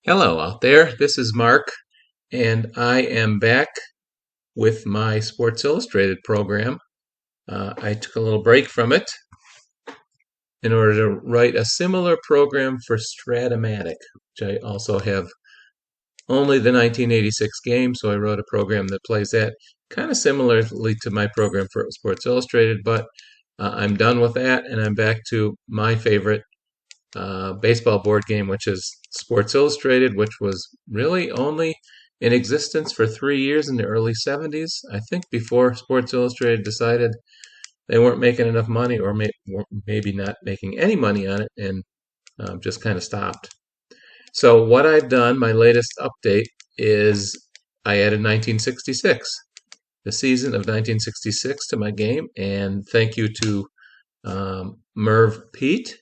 Hello out there. This is Mark, and I am back with my Sports Illustrated program. I took a little break from it in order to write a similar program for Stratomatic, which I also have only the 1986 game, so I wrote a program that plays that kind of similarly to my program for Sports Illustrated, but I'm done with that, and I'm back to my favorite baseball board game, which is Sports Illustrated, which was really only in existence for 3 years in the early 70s. I think before Sports Illustrated decided they weren't making enough money, or maybe not making any money on it, and just kind of stopped. So what I've done, my latest update, is I added 1966, the season of 1966, to my game, and thank you to Merv Pete,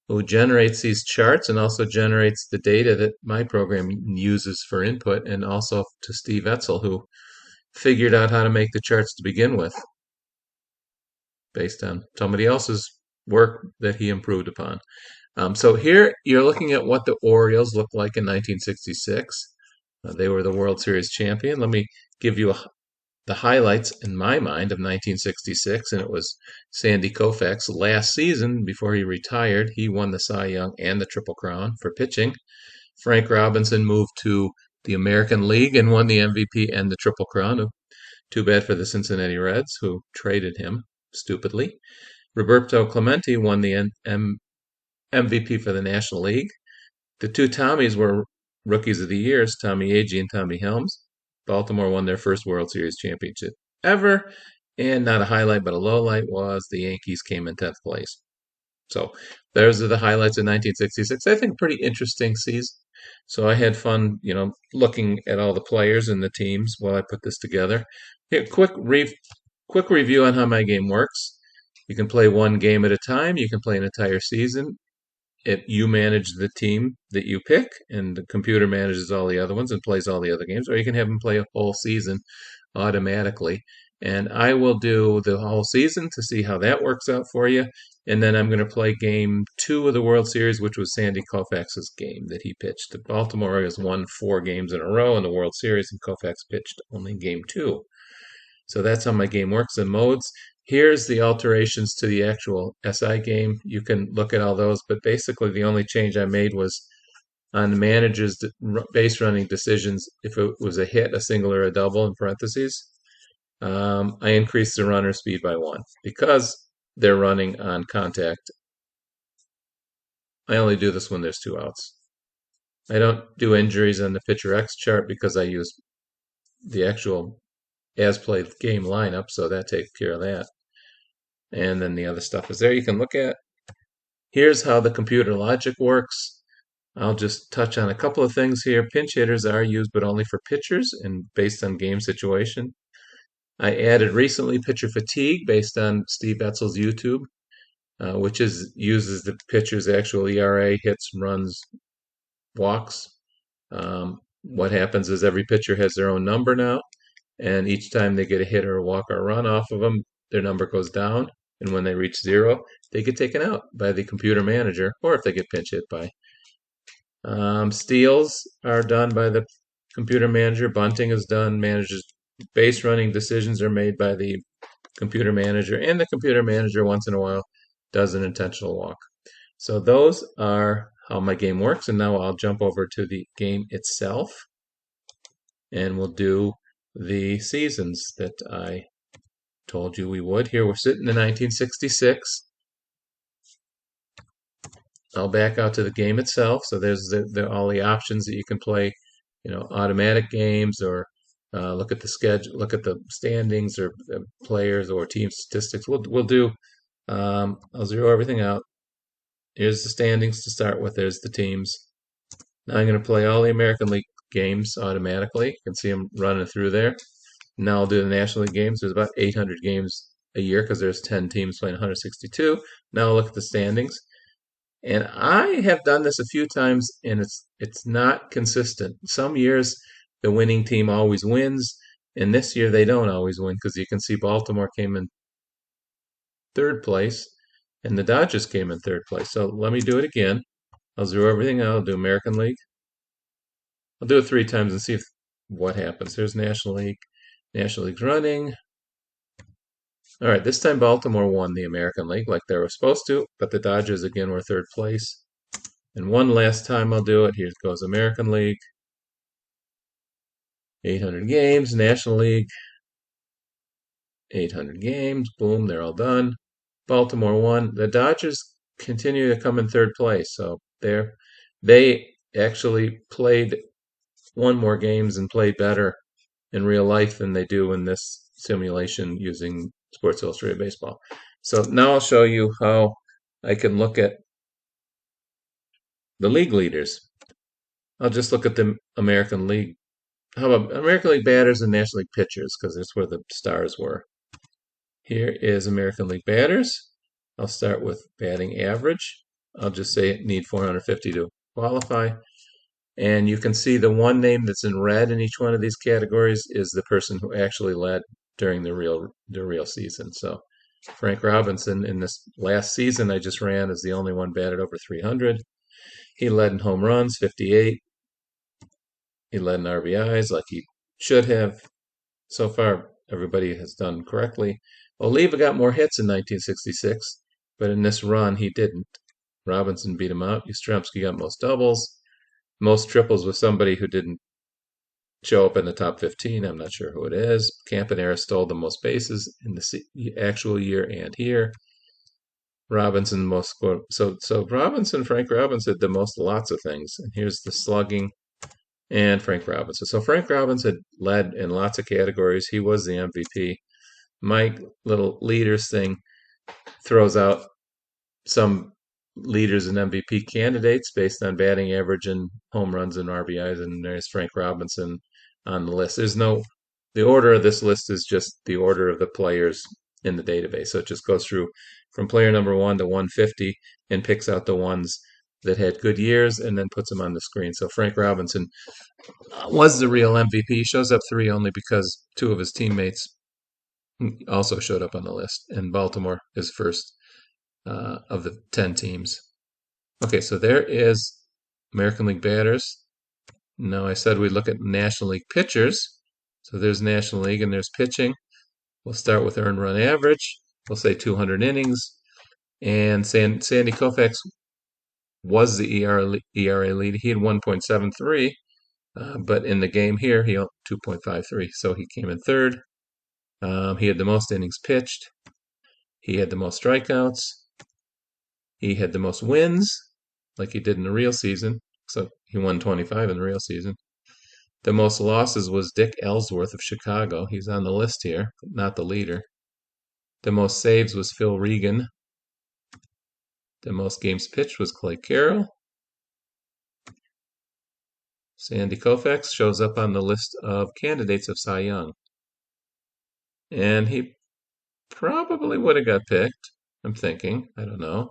who generates these charts and also generates the data that my program uses for input, and also to Steve Etzel, who figured out how to make the charts to begin with based on somebody else's work that he improved upon. So here you're looking at what the Orioles looked like in 1966. They were the World Series champion. Let me give you the highlights in my mind of 1966, and it was Sandy Koufax's last season before he retired. He won the Cy Young and the Triple Crown for pitching. Frank Robinson moved to the American League and won the MVP and the Triple Crown. Too bad for the Cincinnati Reds, who traded him stupidly. Roberto Clemente won the MVP for the National League. The two Tommies were Rookies of the Years, Tommy Agee and Tommy Helms. Baltimore won their first World Series championship ever, and not a highlight but a low light was the Yankees came in 10th place. So those are the highlights of 1966. I think pretty interesting season. So I had fun, looking at all the players and the teams while I put this together. Here, quick review on how my game works. You can play one game at a time. You can play an entire season. You manage the team that you pick, and the computer manages all the other ones and plays all the other games, or you can have them play a whole season automatically. And I will do the whole season to see how that works out for you. And then I'm going to play game 2 of the World Series, which was Sandy Koufax's game that he pitched. The Baltimore Orioles won 4 games in a row in the World Series, and Koufax pitched only game 2. So that's how my game works in modes. Here's the alterations to the actual SI game. You can look at all those, but basically the only change I made was on the manager's base running decisions. If it was a hit, a single, or a double in parentheses, I increased the runner speed by 1 because they're running on contact. I only do this when there's 2 outs. I don't do injuries on the pitcher X chart because I use the actual as played game lineup, so that takes care of that. And then the other stuff is there you can look at. Here's how the computer logic works. I'll just touch on a couple of things here. Pinch hitters are used, but only for pitchers and based on game situation. I added recently pitcher fatigue based on Steve Etzel's YouTube, which uses the pitcher's actual ERA, hits, runs, walks. What happens is every pitcher has their own number now, and each time they get a hit or a walk or a run off of them, their number goes down, and when they reach 0, they get taken out by the computer manager, or if they get pinch hit by. Steals are done by the computer manager. Bunting is done. Base running decisions are made by the computer manager, and the computer manager once in a while does an intentional walk. So those are how my game works, and now I'll jump over to the game itself, and we'll do the seasons that I told you we would. Here we're sitting in 1966. I'll back out to the game itself. So there's all the options that you can play, automatic games, or look at the schedule, look at the standings, or players, or team statistics. We'll do. I'll zero everything out. Here's the standings to start with. There's the teams. Now I'm going to play all the American League games automatically. You can see them running through there. Now I'll do the National League games. There's about 800 games a year because there's 10 teams playing 162. Now I'll look at the standings. And I have done this a few times, and it's not consistent. Some years the winning team always wins, and this year they don't always win because you can see Baltimore came in 3rd place, and the Dodgers came in 3rd place. So let me do it again. I'll zero everything out. I'll do American League. I'll do it 3 times and see if what happens. There's National League. National League's running. All right, this time Baltimore won the American League like they were supposed to, but the Dodgers again were third place. And one last time I'll do it. Here goes American League. 800 games. National League. 800 games. Boom, they're all done. Baltimore won. The Dodgers continue to come in third place, so they actually played won more games and played better in real life than they do in this simulation using Sports Illustrated Baseball. So now I'll show you how I can look at the league leaders. I'll just look at the American League. How about American League batters and National League pitchers, because that's where the stars were. Here is American League batters. I'll start with batting average. I'll just say need 450 to qualify. And you can see the one name that's in red in each one of these categories is the person who actually led during the real season. So Frank Robinson in this last season I just ran is the only one batted over 300. He led in home runs, 58. He led in RBIs like he should have. So far, everybody has done correctly. Oliva got more hits in 1966, but in this run he didn't. Robinson beat him out. Yastrzemski got most doubles. Most triples with somebody who didn't show up in the top 15. I'm not sure who it is. Campanera stole the most bases in the actual year and here. Robinson most scored. So Robinson, Frank Robinson did the most lots of things. And here's the slugging and Frank Robinson. So Frank Robinson led in lots of categories. He was the MVP. My little leaders thing throws out some leaders and MVP candidates based on batting average and home runs and RBIs, and there's Frank Robinson on the list. The order of this list is just the order of the players in the database. So it just goes through from player number 1 to 150 and picks out the ones that had good years and then puts them on the screen. So Frank Robinson was the real MVP. He shows up 3 only because 2 of his teammates also showed up on the list, and Baltimore is first of the 10 teams. Okay, so there is American League batters. Now I said we'd look at National League pitchers. So there's National League and there's pitching. We'll start with earned run average. We'll say 200 innings. And Sandy Koufax was the ERA lead. He had 1.73, but in the game here, he had 2.53. So he came in third. He had the most innings pitched. He had the most strikeouts. He had the most wins, like he did in the real season. So he won 25 in the real season. The most losses was Dick Ellsworth of Chicago. He's on the list here, but not the leader. The most saves was Phil Regan. The most games pitched was Clay Carroll. Sandy Koufax shows up on the list of candidates of Cy Young. And he probably would have got picked, I'm thinking. I don't know.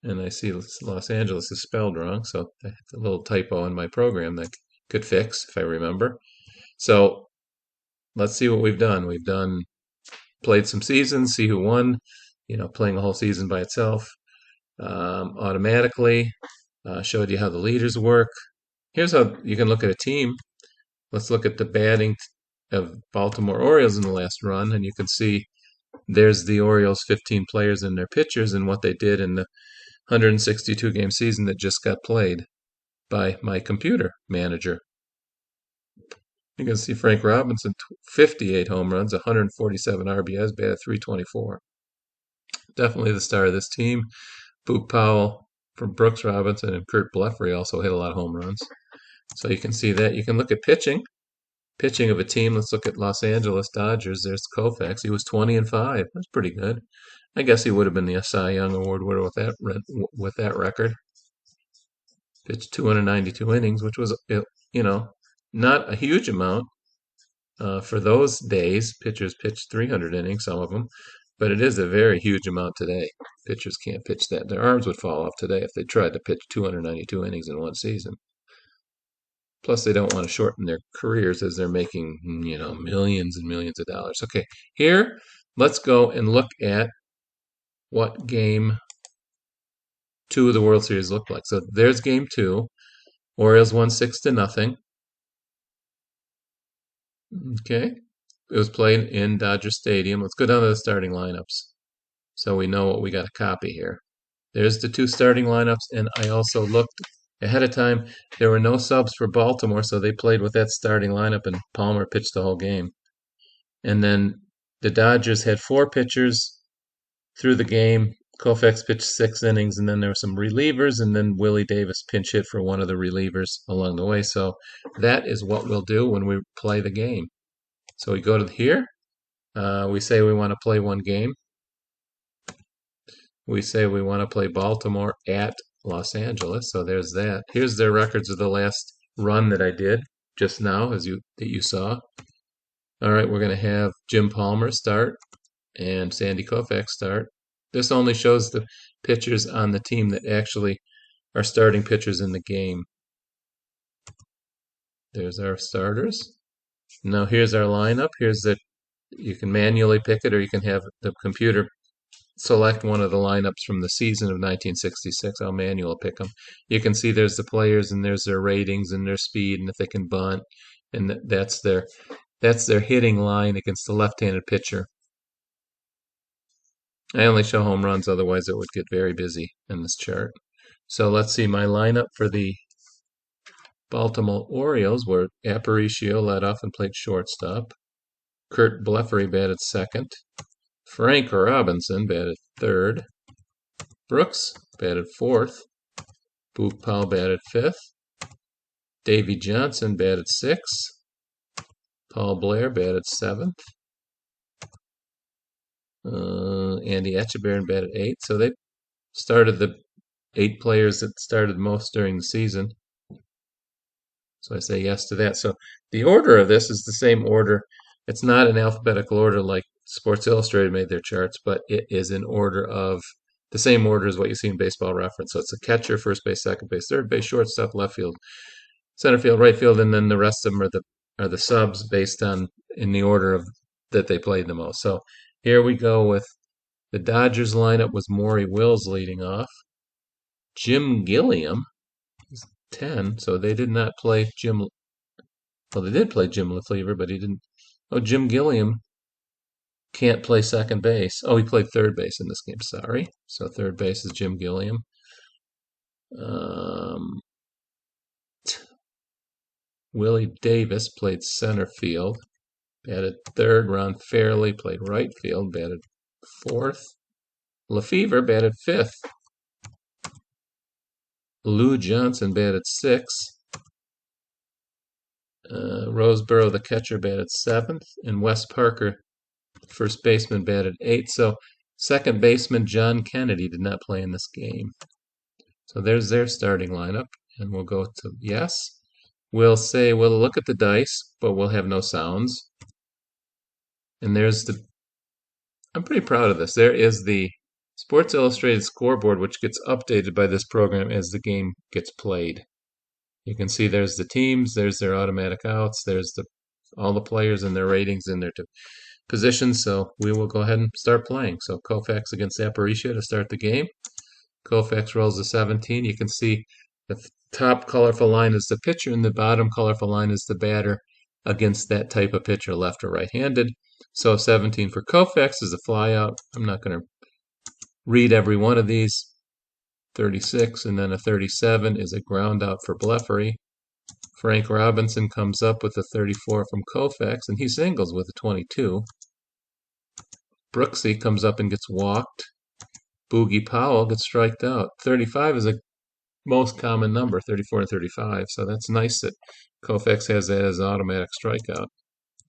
And I see Los Angeles is spelled wrong, so that's a little typo in my program that I could fix if I remember. So let's see what we've done. We've played some seasons, see who won, playing a whole season by itself automatically. Showed you how the leaders work. Here's how you can look at a team. Let's look at the batting of Baltimore Orioles in the last run, and you can see there's the Orioles' 15 players and their pitchers and what they did in the 162-game season that just got played by my computer manager. You can see Frank Robinson, 58 home runs, 147 RBIs, batted .324. Definitely the star of this team. Boog Powell from Brooks Robinson and Kurt Blefary also hit a lot of home runs. So you can see that. You can look at pitching. Pitching of a team. Let's look at Los Angeles Dodgers. There's Koufax. He was 20-5. That's pretty good. I guess he would have been the Cy Young Award winner with that record. Pitched 292 innings, which was, not a huge amount for those days. Pitchers pitched 300 innings, some of them, but it is a very huge amount today. Pitchers can't pitch that. Their arms would fall off today if they tried to pitch 292 innings in one season. Plus, they don't want to shorten their careers as they're making, millions and millions of dollars. Okay, here, let's go and look at what game two of the World Series look like. So there's game two. Orioles won 6-0. Okay. It was played in Dodger Stadium. Let's go down to the starting lineups so we know what we got to copy here. There's the two starting lineups, and I also looked ahead of time. There were no subs for Baltimore, so they played with that starting lineup, and Palmer pitched the whole game. And then the Dodgers had four pitchers through the game. Koufax pitched 6 innings, and then there were some relievers, and then Willie Davis pinch hit for one of the relievers along the way. So that is what we'll do when we play the game. So we go to here. We say we want to play one game. We say we want to play Baltimore at Los Angeles. So there's that. Here's their records of the last run that I did just now, that you saw. All right, we're going to have Jim Palmer start and Sandy Koufax start. This only shows the pitchers on the team that actually are starting pitchers in the game. There's our starters. Now here's our lineup. You can manually pick it, or you can have the computer select one of the lineups from the season of 1966. I'll manual pick them. You can see there's the players, and there's their ratings and their speed, and if they can bunt, and that's their hitting line against the left-handed pitcher. I only show home runs, otherwise it would get very busy in this chart. So let's see, my lineup for the Baltimore Orioles were Aparicio led off and played shortstop. Curt Blefary batted second. Frank Robinson batted third. Brooks batted fourth. Boog Powell batted fifth. Davey Johnson batted sixth. Paul Blair batted seventh. Andy Etchebarren batted eighth. So they started the 8 players that started most during the season. So I say yes to that. So the order of this is the same order. It's not in alphabetical order like Sports Illustrated made their charts, but it is in order of the same order as what you see in Baseball Reference. So it's a catcher, first base, second base, third base, shortstop, left field, center field, right field, and then the rest of them are the subs based on in the order of that they played the most. So here we go with the Dodgers lineup was Maury Wills leading off. Jim Gilliam is 10, so they did not play Jim. Well, they did play Jim Lefevre, but he didn't. Oh, Jim Gilliam can't play second base. Oh, he played third base in this game. Sorry. So third base is Jim Gilliam. Willie Davis played center field. Batted third. Ron Fairley played right field. Batted fourth. Lefevre batted fifth. Lou Johnson batted sixth. Roseboro, the catcher, batted seventh. And Wes Parker, first baseman, batted eighth. So second baseman John Kennedy did not play in this game. So there's their starting lineup. And we'll go to yes. We'll say we'll look at the dice, but we'll have no sounds. And I'm pretty proud of this. There is the Sports Illustrated scoreboard, which gets updated by this program as the game gets played. You can see there's the teams, there's their automatic outs, there's all the players and their ratings and their positions. So we will go ahead and start playing. So Koufax against Aparicio to start the game. Koufax rolls a 17. You can see the top colorful line is the pitcher and the bottom colorful line is the batter against that type of pitcher, left or right-handed. So 17 for Koufax is a flyout. I'm not going to read every one of these. 36 and then a 37 is a ground out for Blefary. Frank Robinson comes up with a 34 from Koufax, and he singles with a 22. Brooksy comes up and gets walked. Boogie Powell gets striked out. 35 is a most common number, 34 and 35. So that's nice that Koufax has that as an automatic strikeout.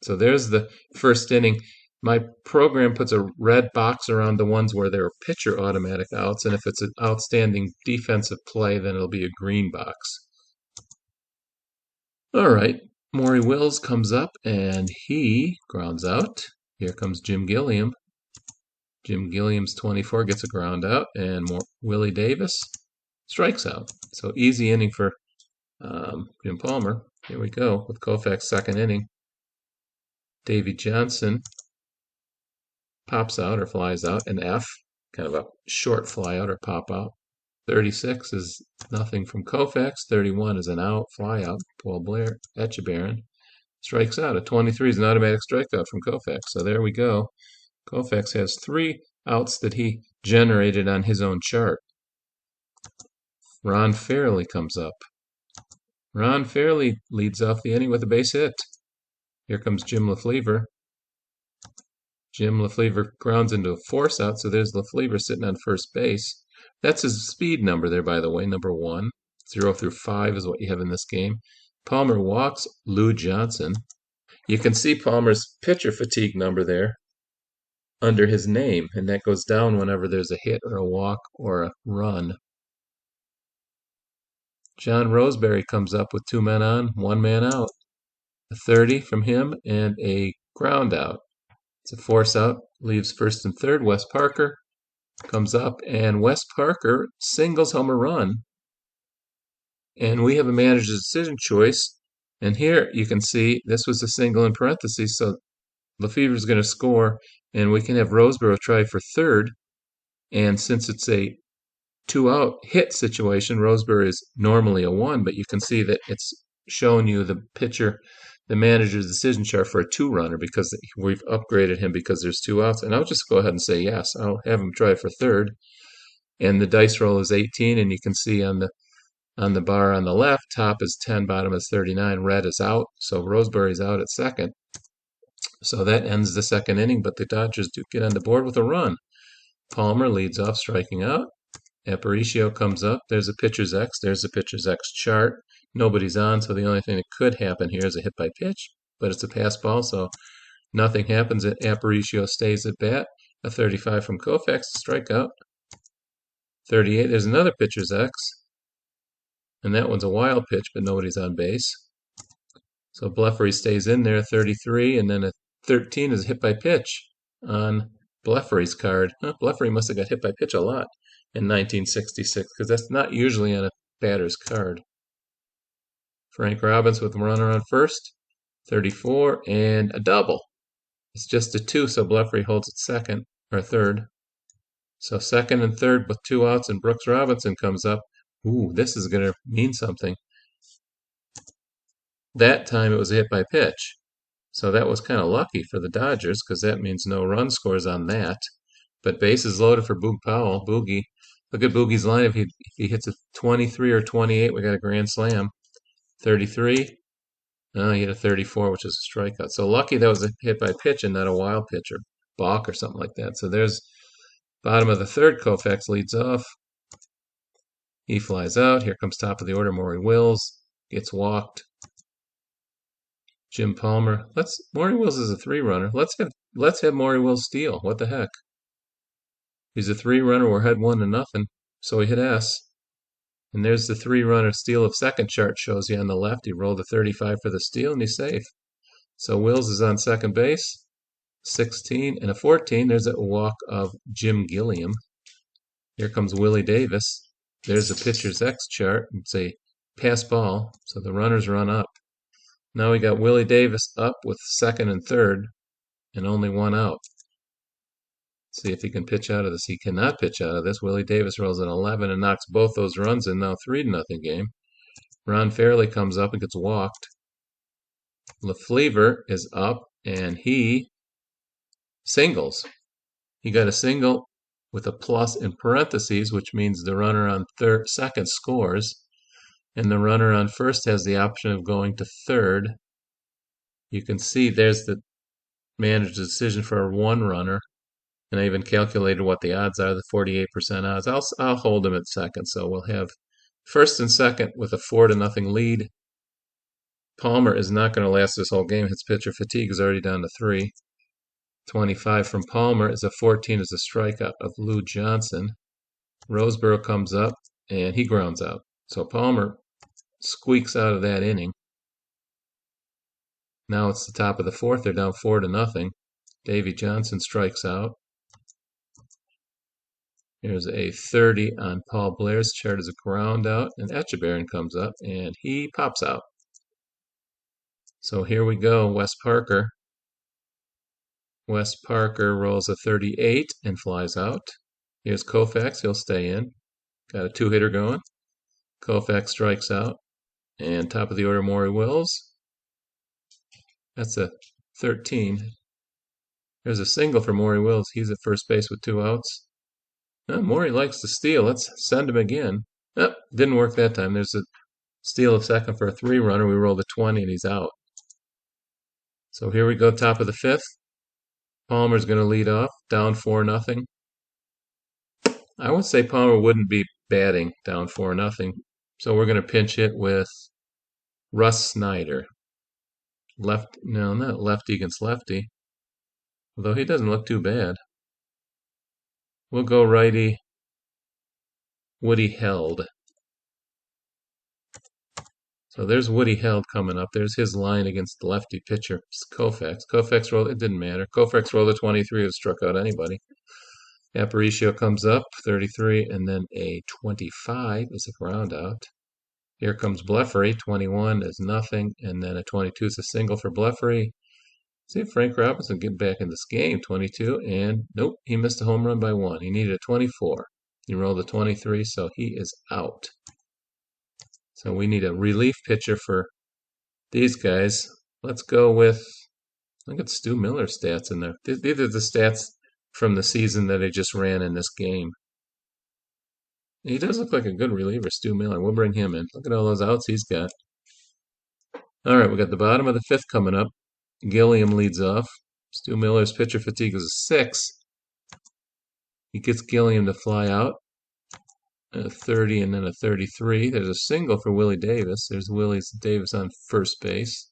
So there's the first inning. My program puts a red box around the ones where there are pitcher automatic outs, and if it's an outstanding defensive play, then it'll be a green box. All right, Maury Wills comes up, and he grounds out. Here comes Jim Gilliam. Jim Gilliam's 24 gets a ground out, and Willie Davis strikes out. So easy inning for Jim Palmer. Here we go with Koufax second inning. Davey Johnson pops out or flies out, an F, kind of a short fly out or pop out. 36 is nothing from Koufax. 31 is an out, fly out. Paul Blair, Etchebarren strikes out. A 23 is an automatic strikeout from Koufax. So there we go. Koufax has 3 outs that he generated on his own chart. Ron Fairley comes up. Ron Fairley leads off the inning with a base hit. Here comes Jim Leflevre. Jim Leflevre grounds into a force out, so there's Leflevre sitting on first base. That's his speed number there, by the way, number 1. 0 through 5 is what you have in this game. Palmer walks Lou Johnson. You can see Palmer's pitcher fatigue number there under his name, and that goes down whenever there's a hit or a walk or a run. John Roseberry comes up with 2 men on, 1 man out. A 30 from him and a ground out. It's a force out, leaves first and third. Wes Parker comes up, and Wes Parker singles home a run. And we have a manager's decision choice. And here you can see this was a single in parentheses, so Lefevre is going to score, and we can have Roseboro try for third. And since it's a 2-out hit situation, Roseboro is normally a 1, but you can see that it's showing you the pitcher, the manager's decision chart for a 2-runner because we've upgraded him because there's 2 outs. And I'll just go ahead and say yes. I'll have him try for third. And the dice roll is 18, and you can see on the bar on the left, top is 10, bottom is 39, red is out. So Roseberry's out at second. So that ends the second inning, but the Dodgers do get on the board with a run. Palmer leads off, striking out. Aparicio comes up. There's a pitcher's X. There's a pitcher's X chart. Nobody's on, so the only thing that could happen here is a hit by pitch, but it's a pass ball, so nothing happens. Aparicio stays at bat. A 35 from Koufax, strikeout. 38, there's another pitcher's X, and that one's a wild pitch, but nobody's on base. So Blefary stays in there, 33, and then a 13 is a hit by pitch on Blefary's card. Blefary must have got hit by pitch a lot in 1966, because that's not usually on a batter's card. Frank Robbins with a runner on first, 34, and a double. It's just a 2, so Blefary holds it second, or third. So second and third with 2 outs, and Brooks Robinson comes up. Ooh, this is going to mean something. That time it was a hit by pitch. So that was kind of lucky for the Dodgers, because that means no run scores on that. But bases loaded for Boog Powell. Boogie. Look at Boogie's line. If he hits a 23 or 28, we got a grand slam. 33. Oh, he hit a 34, which is a strikeout. So lucky that was a hit by pitch and not a wild pitch or balk or something like that. So there's bottom of the third. Koufax leads off. He flies out. Here comes top of the order. Maury Wills gets walked. Jim Palmer. Maury Wills is a 3-runner. Let's have Maury Wills steal. What the heck? He's a 3-runner. We're ahead 1-0. So he hit S. And there's the 3-runner steal of second chart shows you on the left. He rolled a 35 for the steal, and he's safe. So Wills is on second base. 16 and a 14. There's a walk of Jim Gilliam. Here comes Willie Davis. There's the pitcher's X chart. It's a pass ball, so the runners run up. Now we got Willie Davis up with second and third, and only 1 out. See if he can pitch out of this. He cannot pitch out of this. Willie Davis rolls an 11 and knocks both those runs in. Now 3-0 game. Ron Fairley comes up and gets walked. Leflevre is up, and he singles. He got a single with a plus in parentheses, which means the runner on second scores, and the runner on first has the option of going to third. You can see there's the manager's decision for a 1-runner. And I even calculated what the odds are, the 48% odds. I'll hold him at second, so we'll have first and second with a 4-0 lead. Palmer is not going to last this whole game. His pitcher fatigue is already down to 3. 25 from Palmer is a 14 as a strikeout of Lou Johnson. Roseboro comes up, and he grounds out. So Palmer squeaks out of that inning. Now it's the top of the 4th. They're down 4-0. Davey Johnson strikes out. Here's a 30 on Paul Blair's chart as a ground out, and Etchebarren comes up, and he pops out. So here we go, Wes Parker. Wes Parker rolls a 38 and flies out. Here's Koufax, he'll stay in. Got a two-hitter going. Koufax strikes out. And top of the order, Maury Wills. That's a 13. There's a single for Maury Wills. He's at first base with two outs. Oh, Maury likes to steal. Let's send him again. Oh, didn't work that time. There's a steal of second for a three-runner. We rolled a 20, and he's out. So here we go, top of the fifth. Palmer's going to lead off, down 4-0. I would say Palmer wouldn't be batting down 4-0. So we're going to pinch hit with Russ Snyder. No, not lefty against lefty. Although he doesn't look too bad. We'll go righty, Woody Held. So there's Woody Held coming up. There's his line against the lefty pitcher, Koufax. Koufax rolled, it didn't matter. Koufax rolled a 23, who struck out anybody. Aparicio comes up, 33, and then a 25 is a ground out. Here comes Blefary, 21 is nothing, and then a 22 is a single for Blefary. See if Frank Robinson get back in this game, 22, and nope, he missed a home run by one. He needed a 24. He rolled a 23, so he is out. So we need a relief pitcher for these guys. Let's go with, look at Stu Miller's stats in there. These are the stats from the season that he just ran in this game. He does look like a good reliever, Stu Miller. We'll bring him in. Look at all those outs he's got. All right, we got the bottom of the fifth coming up. Gilliam leads off. Stu Miller's pitcher fatigue is a 6. He gets Gilliam to fly out. A 30 and then a 33. There's a single for Willie Davis. There's Willie Davis on first base.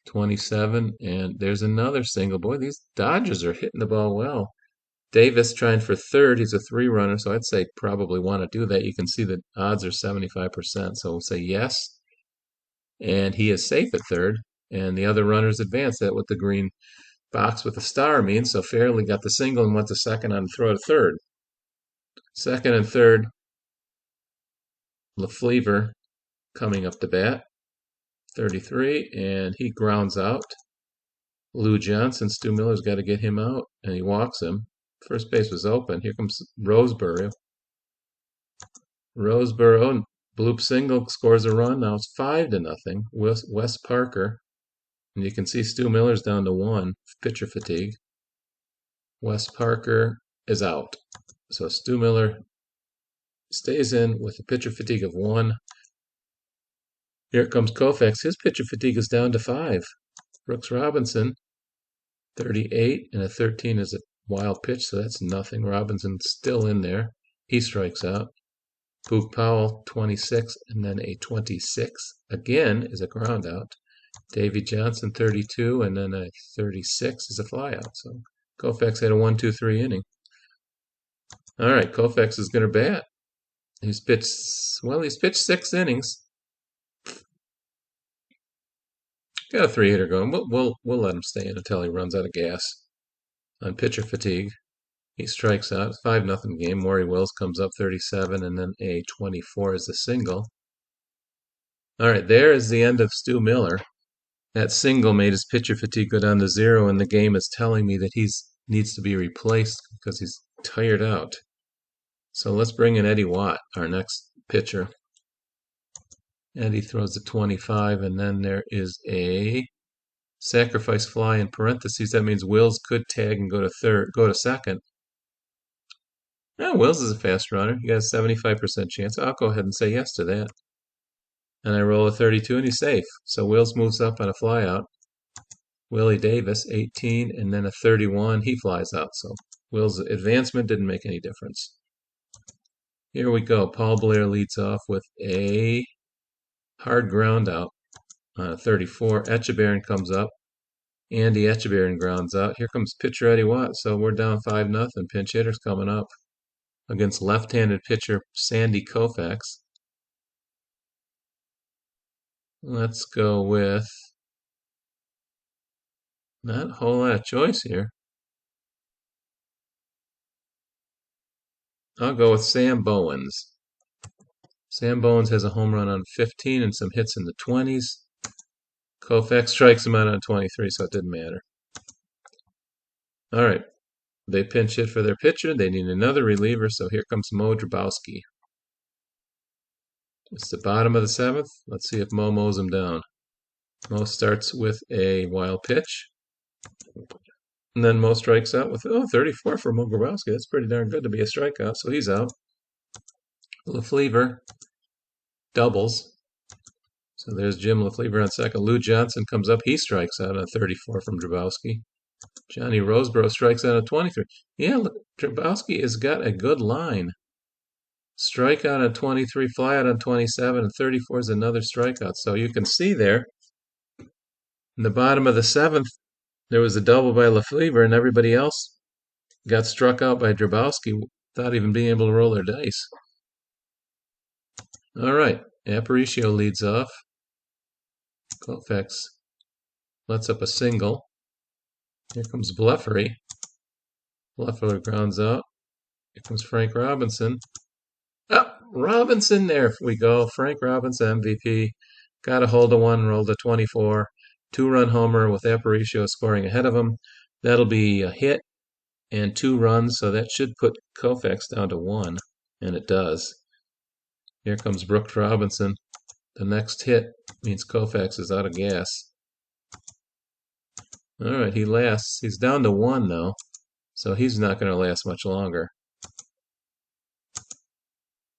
27, and there's another single. Boy, these Dodgers are hitting the ball well. Davis trying for third. He's a three-runner, so I'd say probably want to do that. You can see the odds are 75%, so we'll say yes. And he is safe at third, and the other runners advance. That what the green box with the star means. So Fairley got the single and went to second on the throw to third. Second and third, LeFlever coming up to bat. 33, and he grounds out. Lou Johnson, Stu Miller's got to get him out, and he walks him. First base was open. Here comes Roseboro. Roseboro, bloop single, scores a run. Now it's 5-0. Wes Parker, and you can see Stu Miller's down to 1, pitcher fatigue. Wes Parker is out. So Stu Miller stays in with a pitcher fatigue of 1. Here comes Koufax. His pitcher fatigue is down to 5. Brooks Robinson, 38, and a 13 is a wild pitch, so that's nothing. Robinson's still in there. He strikes out. Boog Powell, 26, and then a 26 again is a ground out. Davy Johnson, 32, and then a 36 is a flyout. So Koufax had a 1-2-3 inning. All right, Koufax is going to bat. He's pitched 6 innings. Got a 3-hitter going. We'll let him stay in until he runs out of gas on pitcher fatigue. He strikes out. 5-0 game. Maury Wills comes up 37, and then a 24 is a single. All right, there is the end of Stu Miller. That single made his pitcher fatigue go down to 0, and the game is telling me that he needs to be replaced because he's tired out. So let's bring in Eddie Watt, our next pitcher. Eddie throws a 25, and then there is a sacrifice fly in parentheses. That means Wills could tag and go to second. Now, Wills is a fast runner. He got a 75% chance. I'll go ahead and say yes to that. And I roll a 32, and he's safe. So Wills moves up on a flyout. Willie Davis, 18, and then a 31. He flies out. So Wills' advancement didn't make any difference. Here we go. Paul Blair leads off with a hard ground out on a 34. Echeverren comes up. Andy Echeverren grounds out. Here comes pitcher Eddie Watt. So we're down 5-0. Pinch hitter's coming up against left-handed pitcher Sandy Koufax. Let's go with not a whole lot of choice here. I'll go with Sam Bowens. Sam Bowens has a home run on 15 and some hits in the 20s. Koufax strikes him out on 23, so it didn't matter. All right. They pinch hit for their pitcher. They need another reliever, so here comes Mo Drabowski. It's the bottom of the seventh. Let's see if Mo mows him down. Mo starts with a wild pitch. And then Mo strikes out with 34 for Mo Grabowski. That's pretty darn good to be a strikeout. So he's out. Leflevre doubles. So there's Jim Leflevre on second. Lou Johnson comes up. He strikes out on 34 from Grabowski. Johnny Roseborough strikes out on 23. Yeah, look, Grabowski has got a good line. Strikeout on 23, fly out on 27, and 34 is another strikeout. So you can see there in the bottom of the seventh, there was a double by Leflevre, and everybody else got struck out by Grabowski without even being able to roll their dice. All right, Aparicio leads off. Koufax lets up a single. Here comes Blefary. Blefary grounds out. Here comes Frank Robinson. Oh, Robinson, there we go. Frank Robinson, MVP. Got a hold of one, rolled a 24. Two-run homer with Aparicio scoring ahead of him. That'll be a hit and 2 runs, so that should put Koufax down to 1, and it does. Here comes Brooks Robinson. The next hit means Koufax is out of gas. All right, he lasts. He's down to 1 now, so he's not going to last much longer.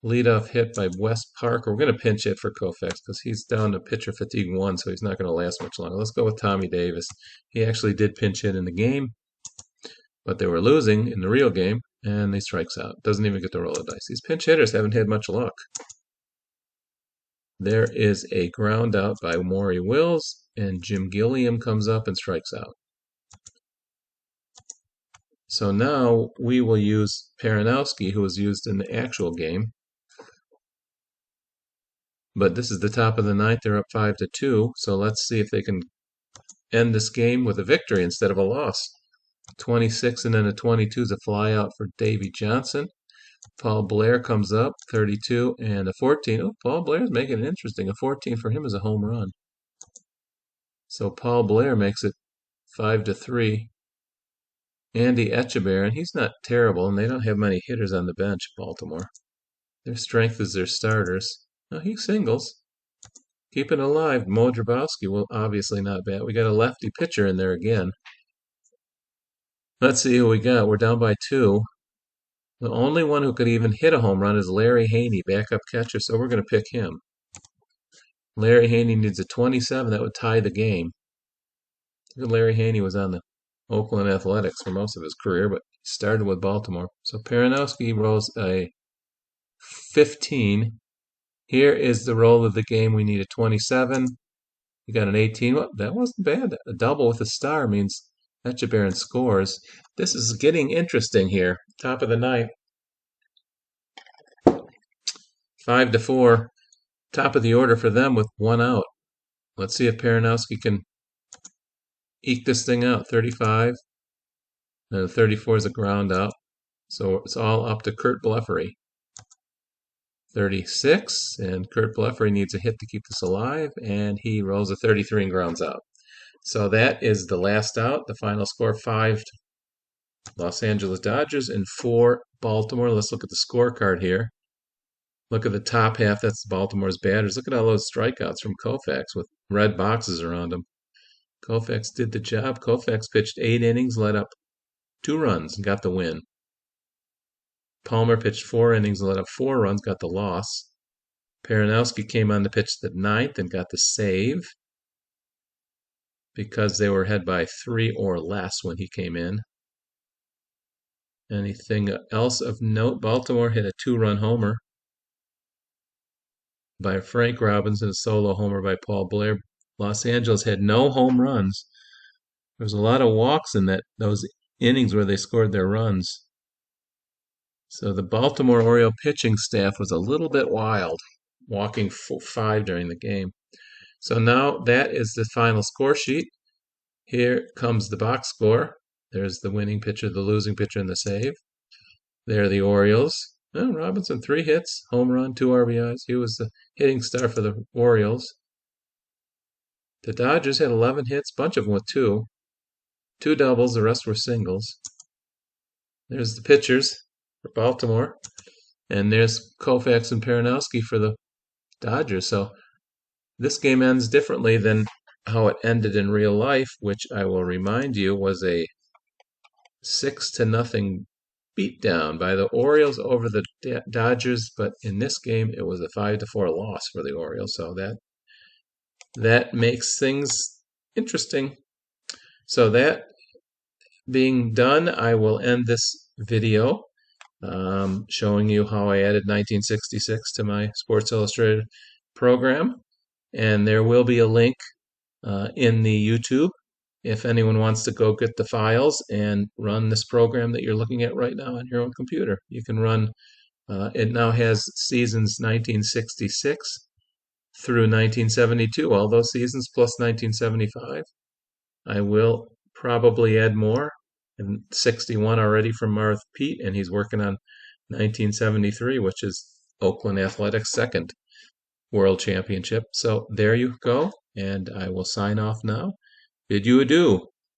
Leadoff hit by Wes Parker. We're going to pinch hit for Koufax because he's down to pitcher fatigue 1, so he's not going to last much longer. Let's go with Tommy Davis. He actually did pinch hit in the game, but they were losing in the real game, and he strikes out. Doesn't even get to roll the dice. These pinch hitters haven't had much luck. There is a ground out by Maury Wills, and Jim Gilliam comes up and strikes out. So now we will use Peranowski, who was used in the actual game. But this is the top of the ninth. They're up 5-2. So let's see if they can end this game with a victory instead of a loss. 26 and then a 22 is a fly out for Davey Johnson. Paul Blair comes up, 32 and a 14. Oh, Paul Blair's making it interesting. A 14 for him is a home run. So Paul Blair makes it 5-3. Andy Etchebarren, he's not terrible, and they don't have many hitters on the bench, Baltimore. Their strength is their starters. Oh, he singles. Keep it alive. Mo Grabowski, well, obviously not bad. We got a lefty pitcher in there again. Let's see who we got. We're down by 2. The only one who could even hit a home run is Larry Haney, backup catcher, so we're going to pick him. Larry Haney needs a 27. That would tie the game. Larry Haney was on the Oakland Athletics for most of his career, but started with Baltimore. So Peranowski rolls a 15. Here is the roll of the game. We need a 27. We got an 18. Well, that wasn't bad. A double with a star means Etchebarren scores. This is getting interesting here. Top of the ninth. 5-4. Top of the order for them with 1 out. Let's see if Peranowski can eke this thing out. 35. And 34 is a ground out. So it's all up to Curt Blefary. 36, and Curt Blefary needs a hit to keep this alive, and he rolls a 33 and grounds out. So that is the last out. The final score, 5 Los Angeles Dodgers and 4 Baltimore. Let's look at the scorecard here. Look at the top half. That's Baltimore's batters. Look at all those strikeouts from Koufax with red boxes around him. Koufax did the job. Koufax pitched 8 innings, let up 2 runs, and got the win. Palmer pitched 4 innings and let up 4 runs, got the loss. Peranowski came on to pitch the 9th and got the save because they were ahead by 3 or less when he came in. Anything else of note? Baltimore hit a 2-run homer by Frank Robinson, a solo homer by Paul Blair. Los Angeles had no home runs. There was a lot of walks in those innings where they scored their runs. So the Baltimore Oriole pitching staff was a little bit wild, walking 5 during the game. So now that is the final score sheet. Here comes the box score. There's the winning pitcher, the losing pitcher, and the save. There are the Orioles. Oh, Robinson, 3 hits, home run, 2 RBIs. He was the hitting star for the Orioles. The Dodgers had 11 hits, bunch of them with 2. 2 doubles, the rest were singles. There's the pitchers for Baltimore. And there's Koufax and Peranowski for the Dodgers. So this game ends differently than how it ended in real life, which I will remind you was a 6-0 beatdown by the Orioles over the Dodgers. But in this game, it was a 5-4 loss for the Orioles. So that makes things interesting. So that being done, I will end this video showing you how I added 1966 to my Sports Illustrated program. And there will be a link in the YouTube if anyone wants to go get the files and run this program that you're looking at right now on your own computer. You can run, it now has seasons 1966 through 1972, all those seasons plus 1975. I will probably add more, and 61 already from Marth Pete, and he's working on 1973, which is Oakland Athletics' second World Championship. So there you go, and I will sign off now. Bid you adieu.